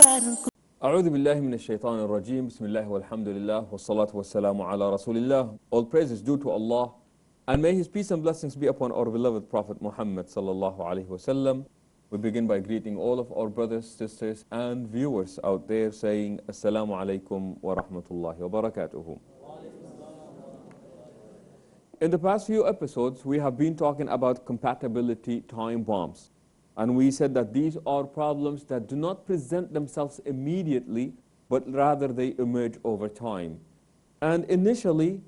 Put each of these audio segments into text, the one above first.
أعوذ بالله من الشيطان الرجيم بسم الله والحمد لله والصلاة والسلام على رسول الله. All praise is due to Allah, and may His peace and blessings be upon our beloved Prophet Muhammad sallallahu alaihi wasallam. We begin by greeting all of our brothers, sisters and viewers out there saying Assalamu alaikum wa rahmatullahi wa barakatuhu. In the past few episodes, we have been talking about compatibility time bombs. And we said that these are problems that do not present themselves immediately, but rather they emerge over time. And initially,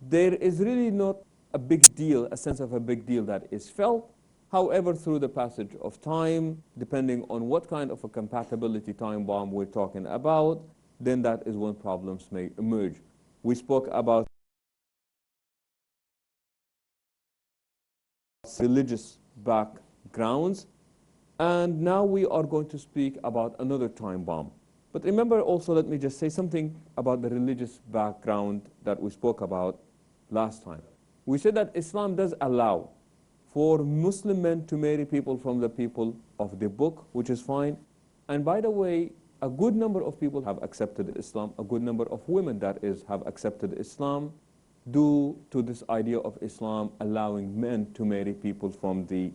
there is really not a big deal, a sense of a big deal that is felt. However, through the passage of time, depending on what kind of a compatibility time bomb we're talking about, then that is when problems may emerge. We spoke about religious backgrounds, and now we are going to speak about another time bomb. But remember also, let me just say something about the religious background that we spoke about last time. We said that Islam does allow for Muslim men to marry people from the people of the book, which is fine. And by the way, a good number of people have accepted Islam, a good number of women, that is, have accepted Islam, due to this idea of Islam allowing men to marry people from the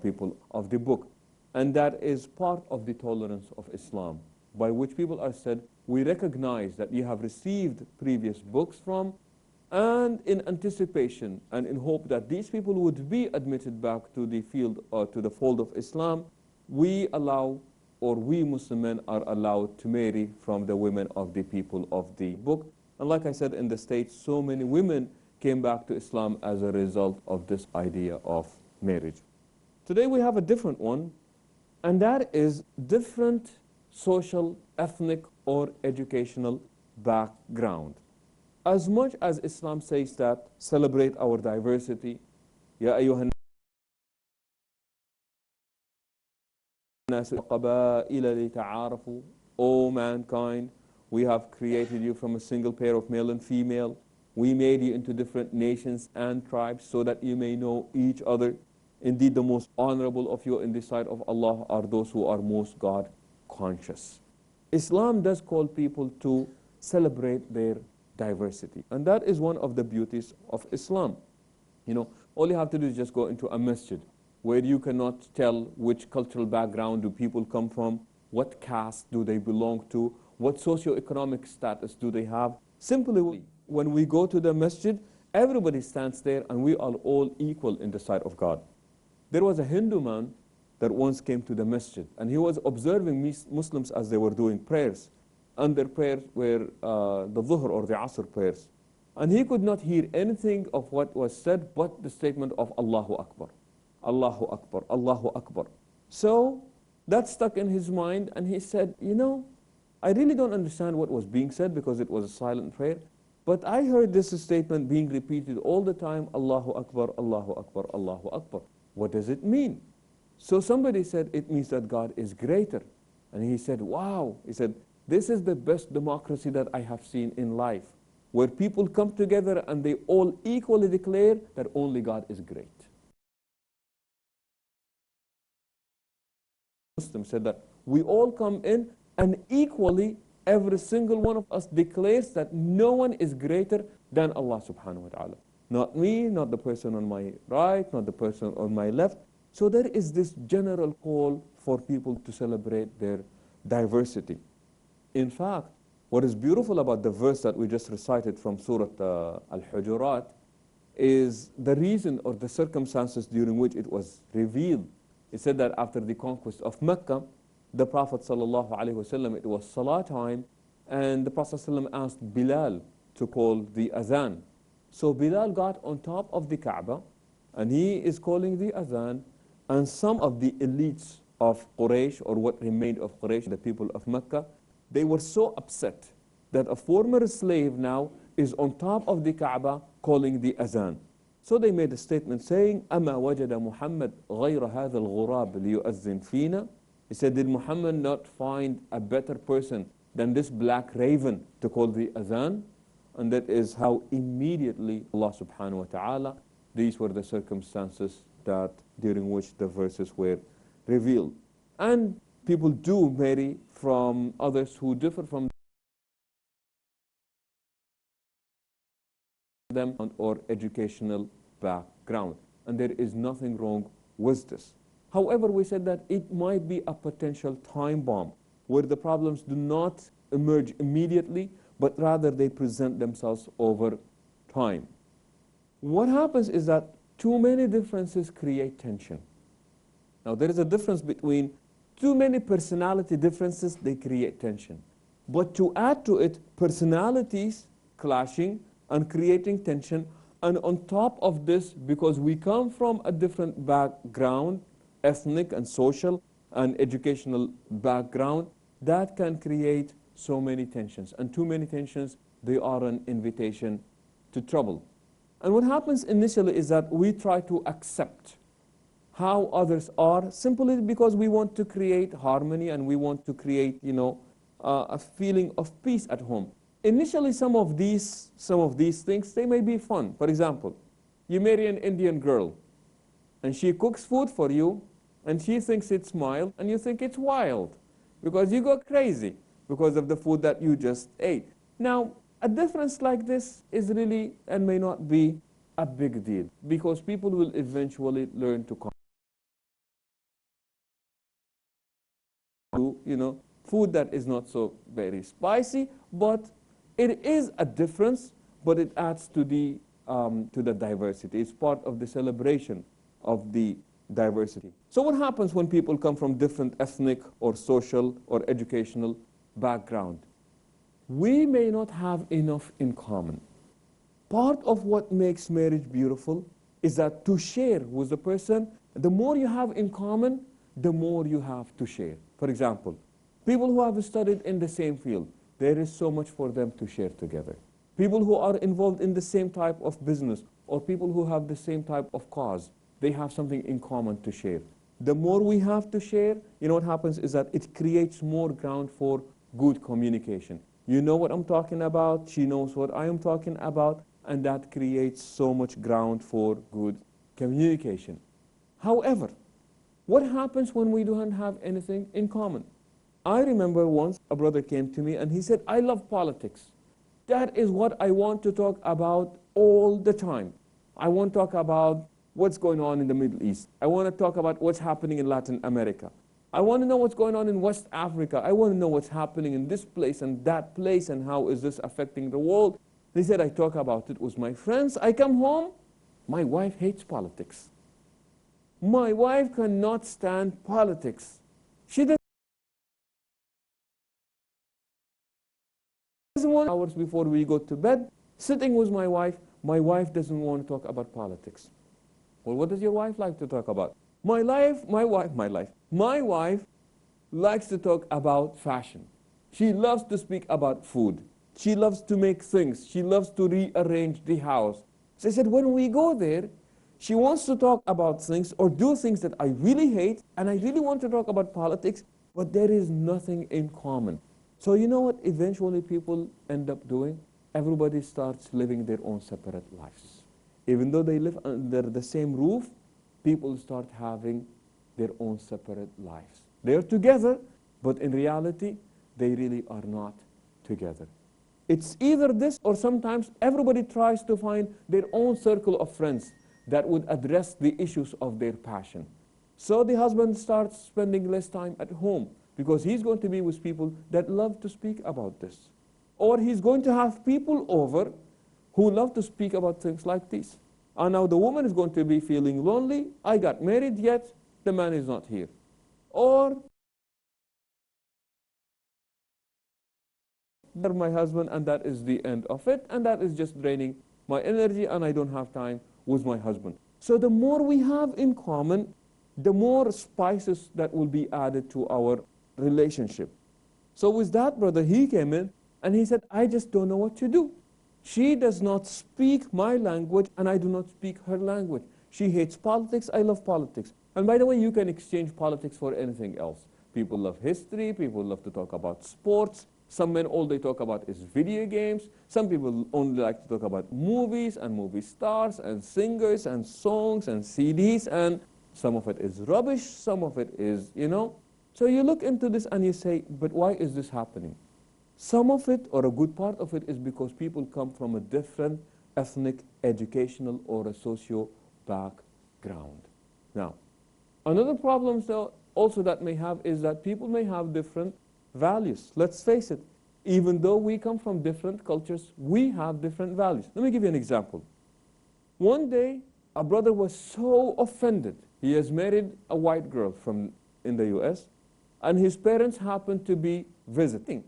people of the book. And that is part of the tolerance of Islam, by which people are said, we recognize that you have received previous books from, and in anticipation and in hope that these people would be admitted back to the field or to the fold of Islam, we allow, or we Muslim men are allowed to marry from the women of the people of the book. And like I said, in the States, so many women came back to Islam as a result of this idea of marriage. Today we have a different one, and that is different social, ethnic, or educational background. As much as Islam says that, celebrate our diversity, Ya ayyuhan nasu qabaila li ta'arafu, O mankind, we have created you from a single pair of male and female. We made you into different nations and tribes so that you may know each other. Indeed, the most honorable of you in the sight of Allah are those who are most God conscious. Islam does call people to celebrate their diversity. And that is one of the beauties of Islam. You know, all you have to do is just go into a masjid where you cannot tell which cultural background do people come from, what caste do they belong to, what socio-economic status do they have. Simply, when we go to the masjid, everybody stands there and we are all equal in the sight of God. There was a Hindu man that once came to the masjid, and he was observing Muslims as they were doing prayers. And their prayers were the Dhuhr or the Asr prayers. And he could not hear anything of what was said but the statement of Allahu Akbar, Allahu Akbar, Allahu Akbar. So that stuck in his mind, and he said, you know, I really don't understand what was being said because it was a silent prayer. But I heard this statement being repeated all the time, Allahu Akbar, Allahu Akbar, Allahu Akbar. What does it mean? So somebody said, it means that God is greater. And he said, wow. He said, this is the best democracy that I have seen in life, where people come together and they all equally declare that only God is great. Muslim said that we all come in and equally every single one of us declares that no one is greater than Allah subhanahu wa ta'ala. Not me, not the person on my right, not the person on my left. So there is this general call for people to celebrate their diversity. In fact, what is beautiful about the verse that we just recited from Surah Al-Hujurat is the reason or the circumstances during which it was revealed. It said that after the conquest of Mecca, the Prophet ﷺ, it was Salah time, and the Prophet ﷺ asked Bilal to call the Azan. So Bilal got on top of the Kaaba, and he is calling the Azan, and some of the elites of Quraysh, or what remained of Quraysh, the people of Mecca, they were so upset that a former slave now is on top of the Kaaba calling the Azan. So they made a statement saying, أَمَا وَجَدَ مُحَمَّدْ غَيْرَ هَذَا الْغُرَابِ لِيُؤَذِّنْ فِينَا. He said, did Muhammad not find a better person than this black raven to call the Azan? And that is how immediately Allah subhanahu wa ta'ala, these were the circumstances during which the verses were revealed. And people do marry from others who differ from them or educational background. And there is nothing wrong with this. However, we said that it might be a potential time bomb where the problems do not emerge immediately, but rather they present themselves over time. What happens is that too many differences create tension. Now, there is a difference between too many personality differences, they create tension. But to add to it, personalities clashing and creating tension, and on top of this, because we come from a different background, ethnic and social and educational background, that can create so many tensions. And too many tensions, they are an invitation to trouble. And what happens initially is that we try to accept how others are simply because we want to create harmony and we want to create, a feeling of peace at home. Initially, some of these things, they may be fun. For example, you marry an Indian girl and she cooks food for you and she thinks it's mild and you think it's wild because you go crazy because of the food that you just ate. Now, a difference like this is really and may not be a big deal because people will eventually learn to food that is not so very spicy, but it is a difference, but it adds to the diversity. It's part of the celebration of the diversity. So what happens when people come from different ethnic or social or educational background? We may not have enough in common. Part of what makes marriage beautiful is that to share with the person, the more you have in common, the more you have to share. For example, people who have studied in the same field, there is so much for them to share together. People who are involved in the same type of business or people who have the same type of cause, they have something in common to share. The more we have to share, what happens is that it creates more ground for good communication. You know what I'm talking about, she knows what I am talking about, and that creates so much ground for good communication. However, what happens when we don't have anything in common? I remember once a brother came to me and he said, I love politics. That is what I want to talk about all the time. I want to talk about what's going on in the Middle East. I want to talk about what's happening in Latin America. I want to know what's going on in West Africa. I want to know what's happening in this place and that place and how is this affecting the world. They said, I talk about it with my friends. I come home, my wife hates politics. My wife cannot stand politics. She doesn't want hours before we go to bed, sitting with my wife doesn't want to talk about politics. Well, what does your wife like to talk about? My wife likes to talk about fashion. She loves to speak about food. She loves to make things. She loves to rearrange the house. So I said, when we go there, she wants to talk about things or do things that I really hate, and I really want to talk about politics, but there is nothing in common. So you know what eventually people end up doing? Everybody starts living their own separate lives. Even though they live under the same roof, people start having their own separate lives. They're together, but in reality, they really are not together. It's either this or sometimes everybody tries to find their own circle of friends that would address the issues of their passion. So the husband starts spending less time at home because he's going to be with people that love to speak about this. Or he's going to have people over who love to speak about things like this. And now the woman is going to be feeling lonely. I got married yet, the man is not here. Or my husband, and that is the end of it, and that is just draining my energy and I don't have time with my husband. So the more we have in common, the more spices that will be added to our relationship. So with that brother, he came in and he said, I just don't know what to do. She does not speak my language and I do not speak her language. She hates politics, I love politics. And by the way, you can exchange politics for anything else. People love history, people love to talk about sports. Some men, all they talk about is video games. Some people only like to talk about movies and movie stars and singers and songs and CDs, and some of it is rubbish, some of it is, So you look into this and you say, but why is this happening? Some of it, or a good part of it, is because people come from a different ethnic, educational, or a socio background. Now, another problem also that may have is that people may have different values. Let's face it, even though we come from different cultures, we have different values. Let me give you an example. One day, a brother was so offended. He has married a white girl in the US, and his parents happened to be visiting.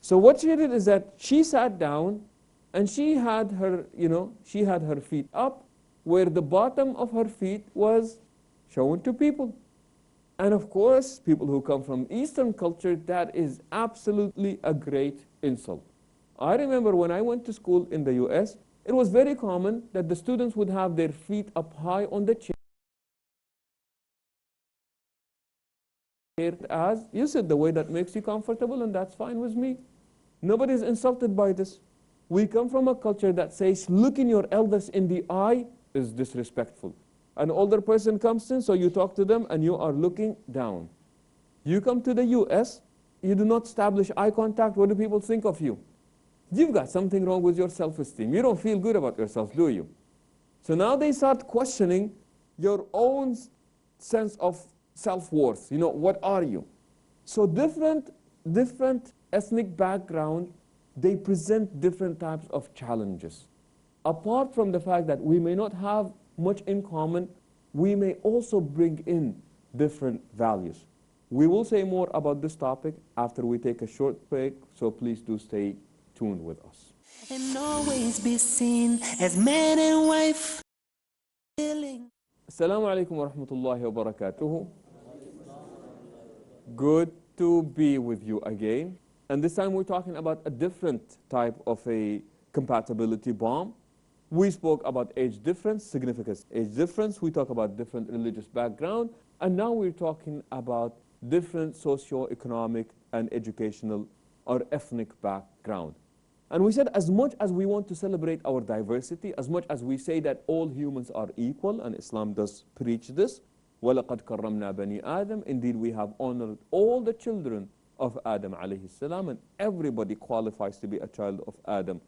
So what she did is that she sat down and she had her, she had her feet up where the bottom of her feet was shown to people. And of course, people who come from Eastern culture, that is absolutely a great insult. I remember when I went to school in the US, it was very common that the students would have their feet up high on the chair. As you said, the way that makes you comfortable, and that's fine with me. Nobody is insulted by this. We come from a culture that says looking your elders in the eye is disrespectful. An older person comes in, so you talk to them and you are looking down. You come to the US, you do not establish eye contact, what do people think of you? You've got something wrong with your self-esteem. You don't feel good about yourself, do you? So now they start questioning your own sense of self-worth. What are you? So different ethnic background, they present different types of challenges. Apart from the fact that we may not have much in common, we may also bring in different values. We will say more about this topic after we take a short break, so please do stay tuned with us. And always be seen as man and wife. Assalamu alaikum wa rahmatullahi wa barakatuhu. Good to be with you again. And this time we're talking about a different type of a compatibility bomb. We spoke about age difference, significant age difference. We talk about different religious background. And now we're talking about different socio-economic and educational or ethnic background. And we said as much as we want to celebrate our diversity, as much as we say that all humans are equal, and Islam does preach this, وَلَقَدْ كَرَّمْنَا بَنِي آدَمَ, indeed we have honored all the children of Adam alayhi salam, and everybody qualifies to be a child of Adam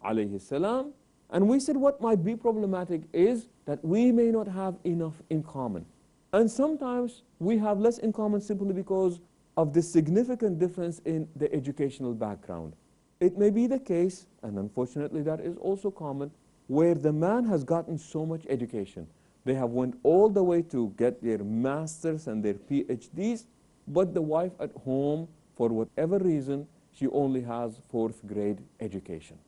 alayhi salam. And we said what might be problematic is that we may not have enough in common. And sometimes we have less in common simply because of the significant difference in the educational background. It may be the case, and unfortunately that is also common, where the man has gotten so much education. They have went all the way to get their masters and their PhDs, but the wife at home, for whatever reason, she only has 4th grade education.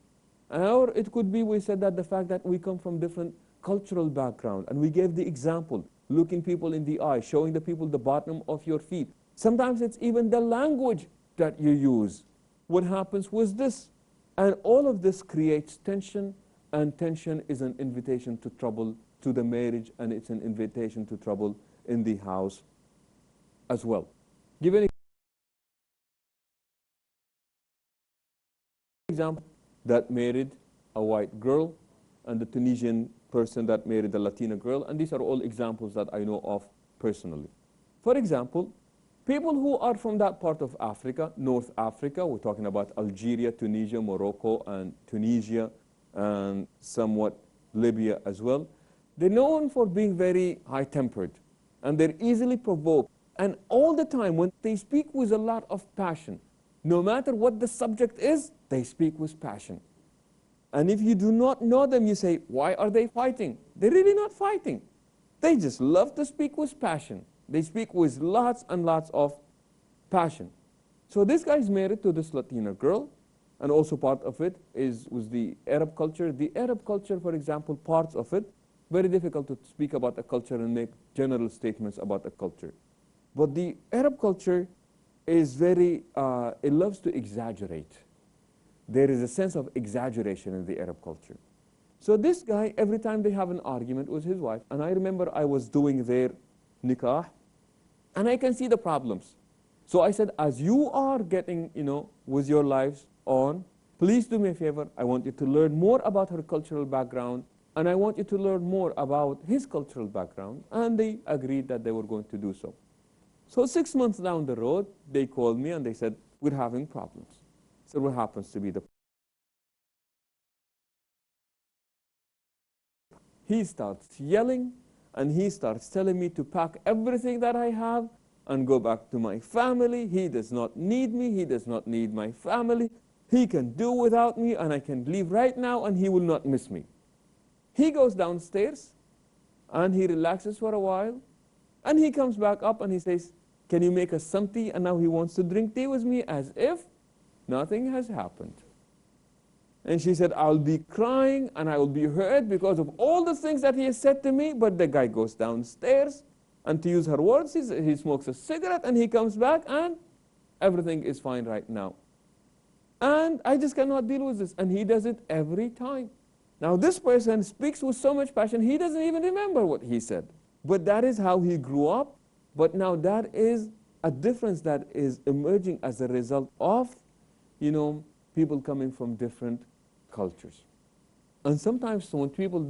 Or it could be, we said that the fact that we come from different cultural background, and we gave the example, looking people in the eye, showing the people the bottom of your feet. Sometimes it's even the language that you use. What happens with this? And all of this creates tension, and tension is an invitation to trouble to the marriage, and it's an invitation to trouble in the house as well. Give an example that married a white girl and the Tunisian person that married a Latina girl, and these are all examples that I know of personally. For example, people who are from that part of Africa, North Africa, we're talking about Algeria, Tunisia, Morocco, and Tunisia, and somewhat Libya as well, they're known for being very high-tempered, and they're easily provoked. And all the time, when they speak with a lot of passion, no matter what the subject is, they speak with passion. And if you do not know them, you say, why are they fighting? They're really not fighting. They just love to speak with passion. They speak with lots and lots of passion. So this guy is married to this Latina girl, and also part of it was the Arab culture. The Arab culture, for example, parts of it, very difficult to speak about a culture and make general statements about a culture. But the Arab culture is very, it loves to exaggerate. There is a sense of exaggeration in the Arab culture. So this guy, every time they have an argument with his wife, and I remember I was doing their nikah, and I can see the problems. So I said, as you are getting, with your lives on, please do me a favor. I want you to learn more about her cultural background, and I want you to learn more about his cultural background. And they agreed that they were going to do so. So 6 months down the road, they called me and they said, we're having problems. I said, what happens to be the He starts yelling, and he starts telling me to pack everything that I have and go back to my family. He does not need me. He does not need my family. He can do without me, and I can leave right now, and he will not miss me. He goes downstairs, and he relaxes for a while, and he comes back up, and he says, can you make us some tea? And now he wants to drink tea with me as if nothing has happened. And she said, I'll be crying and I will be hurt because of all the things that he has said to me. But the guy goes downstairs, and to use her words, he smokes a cigarette, and he comes back, and everything is fine right now. And I just cannot deal with this. And he does it every time. Now this person speaks with so much passion, he doesn't even remember what he said. But that is how he grew up. But now that is a difference that is emerging as a result of, people coming from different cultures. And sometimes when people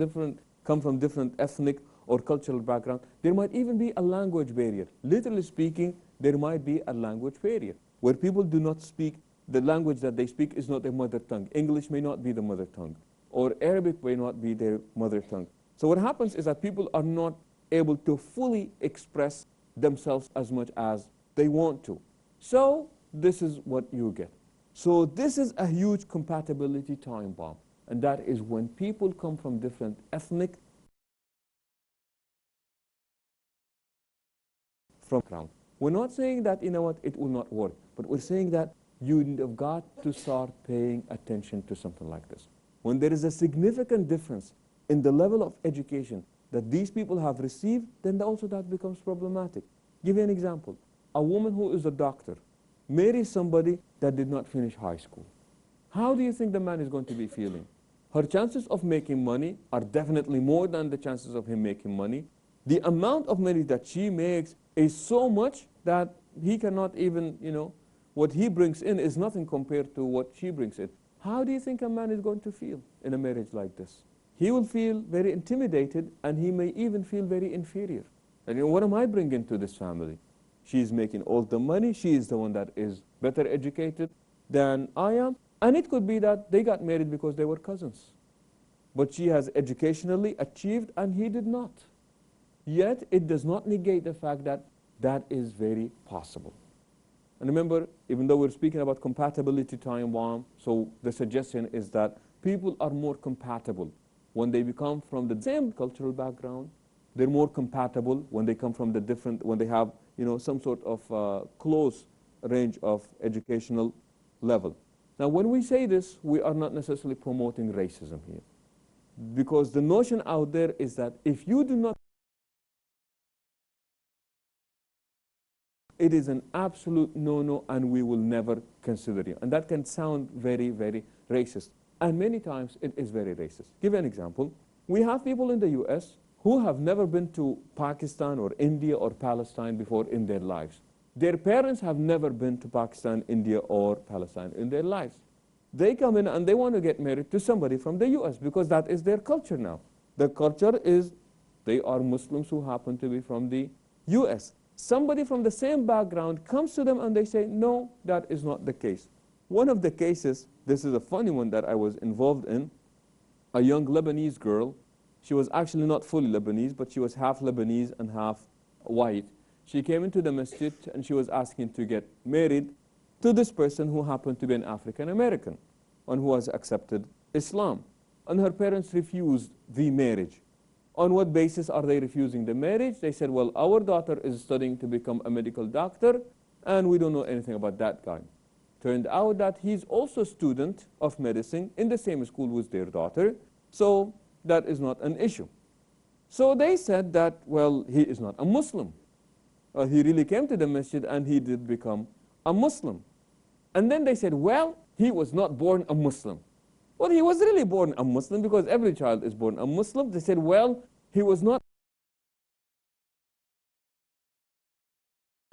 come from different ethnic or cultural background, there might even be a language barrier. Literally speaking, there might be a language barrier where people do not speak, the language that they speak is not their mother tongue. English may not be the mother tongue, or Arabic may not be their mother tongue. So what happens is that people are not able to fully express themselves as much as they want to. So this is what you get. So this is a huge compatibility time bomb. And that is when people come from different ethnic background. We're not saying that, it will not work. But we're saying that you have got to start paying attention to something like this. When there is a significant difference in the level of education that these people have received, then also that becomes problematic. Give you an example. A woman who is a doctor marries somebody that did not finish high school. How do you think the man is going to be feeling? Her chances of making money are definitely more than the chances of him making money. The amount of money that she makes is so much that he cannot even, what he brings in is nothing compared to what she brings in. How do you think a man is going to feel in a marriage like this? He will feel very intimidated, and he may even feel very inferior. And what am I bringing to this family? She's making all the money. She is the one that is better educated than I am. And it could be that they got married because they were cousins. But she has educationally achieved, and he did not. Yet, it does not negate the fact that that is very possible. And remember, even though we're speaking about compatibility time bomb, so the suggestion is that people are more compatible when they become from the same cultural background. They're more compatible when they come from the different, when they have some sort of close range of educational level. Now, when we say this, we are not necessarily promoting racism here. Because the notion out there is that if you do not, it is an absolute no-no, and we will never consider you. And that can sound very, very racist. And many times it is very racist. Give an example. We have people in the US who have never been to Pakistan or India or Palestine before in their lives. Their parents have never been to Pakistan, India, or Palestine in their lives. They come in and they want to get married to somebody from the US because that is their culture now. The culture is they are Muslims who happen to be from the US. Somebody from the same background comes to them and they say, no, that is not the case. One of the cases, this is a funny one that I was involved in, a young Lebanese girl. She was actually not fully Lebanese, but she was half Lebanese and half white. She came into the masjid and she was asking to get married to this person who happened to be an African American and who has accepted Islam. And her parents refused the marriage. On what basis are they refusing the marriage? They said, well, our daughter is studying to become a medical doctor, and we don't know anything about that guy. Turned out that he's also a student of medicine in the same school with their daughter, so that is not an issue. So they said that, well, he is not a Muslim. He really came to the masjid and he did become a Muslim. And then they said, well, he was not born a Muslim. Well, he was really born a Muslim because every child is born a Muslim. They said, well, he was not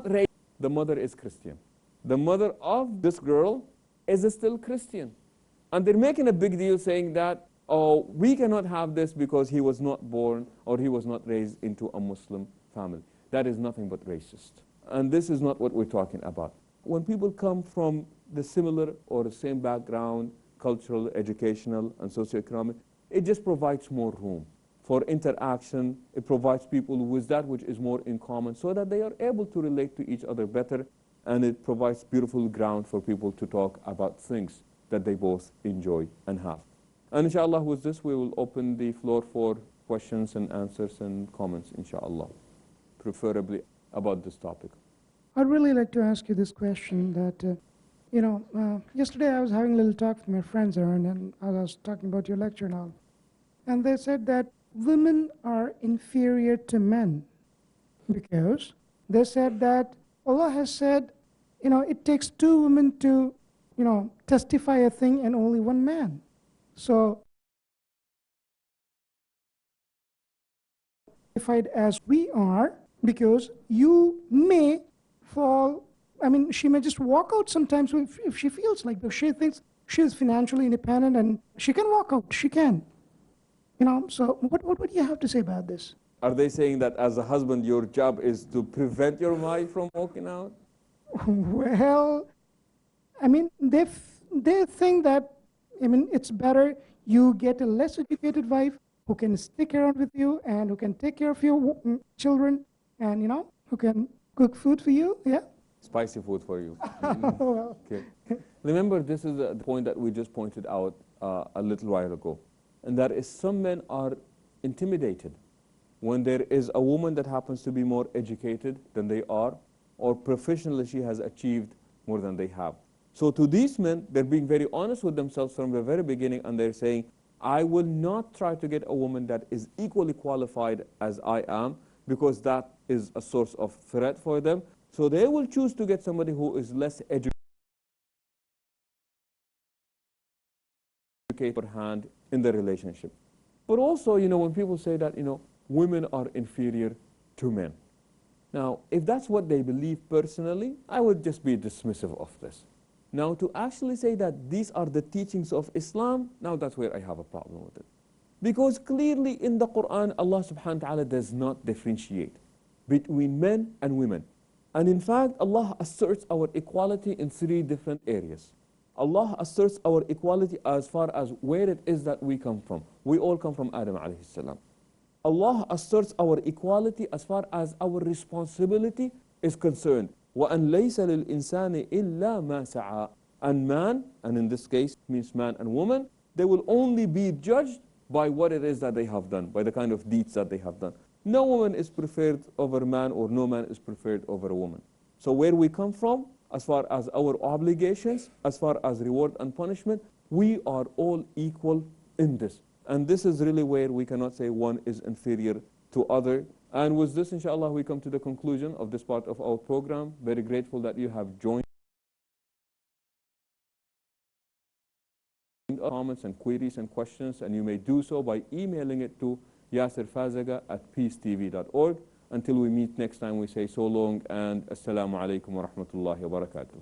raised. The mother is Christian. The mother of this girl is still Christian. And they're making a big deal saying that, oh, we cannot have this because he was not born or he was not raised into a Muslim family. That is nothing but racist. And this is not what we're talking about. When people come from the similar or the same background, cultural, educational, and socioeconomic, it just provides more room for interaction. It provides people with that which is more in common so that they are able to relate to each other better, and it provides beautiful ground for people to talk about things that they both enjoy and have. And inshallah, with this, we will open the floor for questions and answers and comments, inshallah, preferably about this topic. I'd really like to ask you this question that, yesterday I was having a little talk with my friends around, and I was talking about your lecture now. And they said that women are inferior to men because they said that Allah has said, it takes two women to, testify a thing and only one man. So, qualified as we are, because you may fall, she may just walk out sometimes if she feels like, if she thinks she is financially independent and she can walk out, she can. So what do you have to say about this? Are they saying that as a husband, your job is to prevent your wife from walking out? Well, they think that, it's better you get a less educated wife who can stick around with you and who can take care of your children and, who can cook food for you, yeah? Spicy food for you. Well. Okay. Remember, this is the point that we just pointed out a little while ago. And that is some men are intimidated when there is a woman that happens to be more educated than they are, or professionally she has achieved more than they have. So to these men, they're being very honest with themselves from the very beginning, and they're saying, I will not try to get a woman that is equally qualified as I am, because that is a source of threat for them. So they will choose to get somebody who is less educated per hand in the relationship. But also, when people say that, women are inferior to men. Now, if that's what they believe personally, I would just be dismissive of this. Now, to actually say that these are the teachings of Islam, now that's where I have a problem with it. Because clearly in the Quran, Allah subhanahu wa ta'ala does not differentiate between men and women. And in fact, Allah asserts our equality in three different areas. Allah asserts our equality as far as where it is that we come from. We all come from Adam alayhi salam. Allah asserts our equality as far as our responsibility is concerned. وَأَنْ لَيْسَ لِلْإِنسَانِ إِلَّا مَا سَعَى. And man, and in this case means man and woman, they will only be judged by what it is that they have done, by the kind of deeds that they have done. No woman is preferred over man, or no man is preferred over a woman. So where we come from, as far as our obligations, as far as reward and punishment, we are all equal in this. And this is really where we cannot say one is inferior to other. And with this, inshallah, we come to the conclusion of this part of our program. Very grateful that you have joined. Comments and queries and questions, and you may do so by emailing it to yasirfazaga@peacetv.org. Until we meet next time, we say so long and assalamu alaikum wa rahmatullahi wa barakatuh.